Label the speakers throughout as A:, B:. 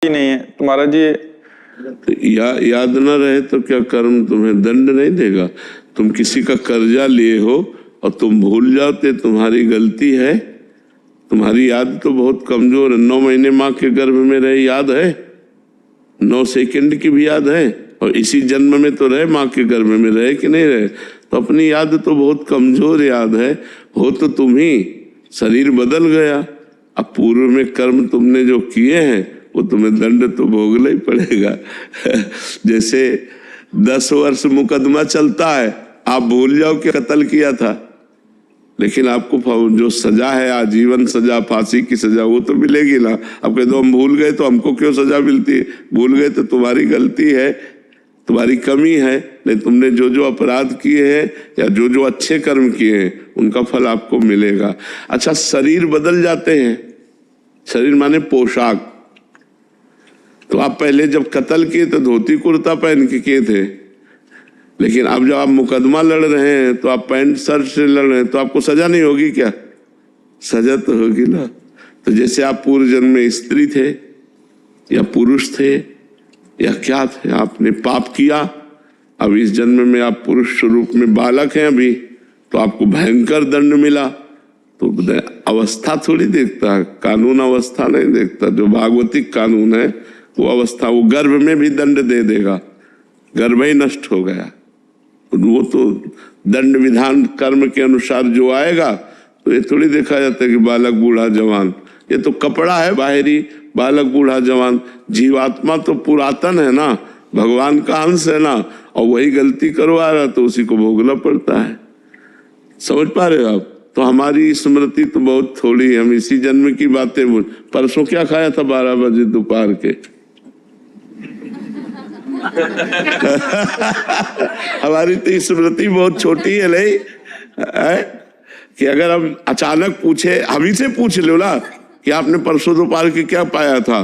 A: नहीं है तुम्हारा जी।
B: याद न रहे तो क्या कर्म तुम्हें दंड नहीं देगा। तुम किसी का कर्जा लिए हो और तुम भूल जाओ तो तुम्हारी गलती है। तुम्हारी याद तो बहुत कमजोर है। 9 महीने माँ के गर्भ में रहे, याद है? 9 सेकंड की भी याद है? और इसी जन्म में तो रहे, माँ के गर्भ में रहे कि नहीं रहे? तो अपनी याद तो बहुत कमजोर याद है। हो तो तुम ही, शरीर बदल गया। अब पूर्व में कर्म तुमने जो किए हैं वो तुम्हें दंड तो भोगना ही पड़ेगा। जैसे 10 वर्ष मुकदमा चलता है, आप भूल जाओ कि कत्ल किया था, लेकिन आपको जो सजा है, आजीवन सजा, फांसी की सजा, वो तो मिलेगी ना। अब कह दो हम भूल गए तो हमको क्यों सजा मिलती है? भूल गए तो तुम्हारी गलती है, तुम्हारी कमी है। नहीं, तुमने जो जो अपराध किए हैं या जो जो अच्छे कर्म किए हैं उनका फल आपको मिलेगा। अच्छा, शरीर बदल जाते हैं। शरीर माने पोशाक। तो आप पहले जब कत्ल किए तो धोती कुर्ता पहन के किए थे, लेकिन अब जब आप मुकदमा लड़ रहे हैं तो आप पैंट शर्ट से लड़ रहे हैं, तो आपको सजा नहीं होगी क्या? सजा तो होगी ना। तो जैसे आप पूर्व जन्म में स्त्री थे या पुरुष थे या क्या थे, आपने पाप किया, अब इस जन्म में आप पुरुष स्वरूप में बालक हैं अभी, तो आपको भयंकर दंड मिला। तो अवस्था थोड़ी देखता है, कानून अवस्था नहीं देखता। जो भागवतिक कानून है वो अवस्था, वो गर्भ में भी दंड दे देगा। गर्भ ही नष्ट हो गया, वो तो दंड विधान कर्म के अनुसार जो आएगा। तो ये थोड़ी देखा जाता है कि बालक बूढ़ा जवान, ये तो कपड़ा है बाहरी। बालक बूढ़ा जवान, जीवात्मा तो पुरातन है ना, भगवान का अंश है ना, और वही गलती करवा रहा तो उसी को भोगना पड़ता है। समझ पा रहे हो आप? तो हमारी स्मृति तो बहुत थोड़ी है, हम इसी जन्म की बातें भूल। परसों क्या खाया था 12 बजे दोपहर के? हमारी तो स्मृति बहुत छोटी है, नहीं है? कि अगर हम अचानक पूछे, हम ही से पूछ लो ना कि आपने परसों दोपहर के क्या पाया था,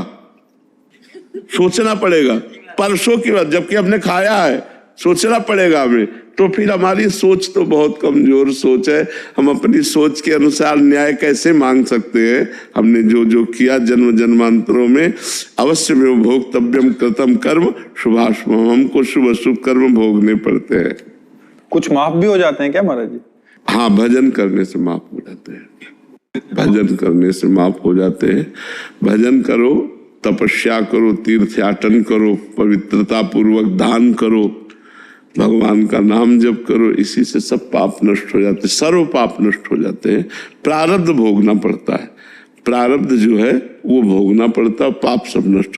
B: सोचना पड़ेगा। परसों की बात, जबकि हमने खाया है, सोचना पड़ेगा हमें। तो फिर हमारी सोच तो बहुत कमजोर सोच है। हम अपनी सोच के अनुसार न्याय कैसे मांग सकते हैं? हमने जो जो किया जन्म जन्मांतरों में, अवश्य में भोक्तव्यम कृतम कर्म शुभाशुभम, हमको शुभ अशुभ कर्म भोगने पड़ते हैं।
A: कुछ माफ भी हो जाते हैं क्या महाराज जी?
B: हाँ, भजन करने से माफ हो जाते हैं। भजन करने से माफ हो जाते हैं। भजन करो, तपस्या करो, तीर्थयाटन करो, पवित्रता पूर्वक दान करो, भगवान का नाम जप करो, इसी से सब पाप नष्ट हो जाते हैं, सर्व पाप नष्ट हो जाते हैं। प्रारब्ध भोगना पड़ता है, प्रारब्ध जो है वो भोगना पड़ता है, पाप सब नष्ट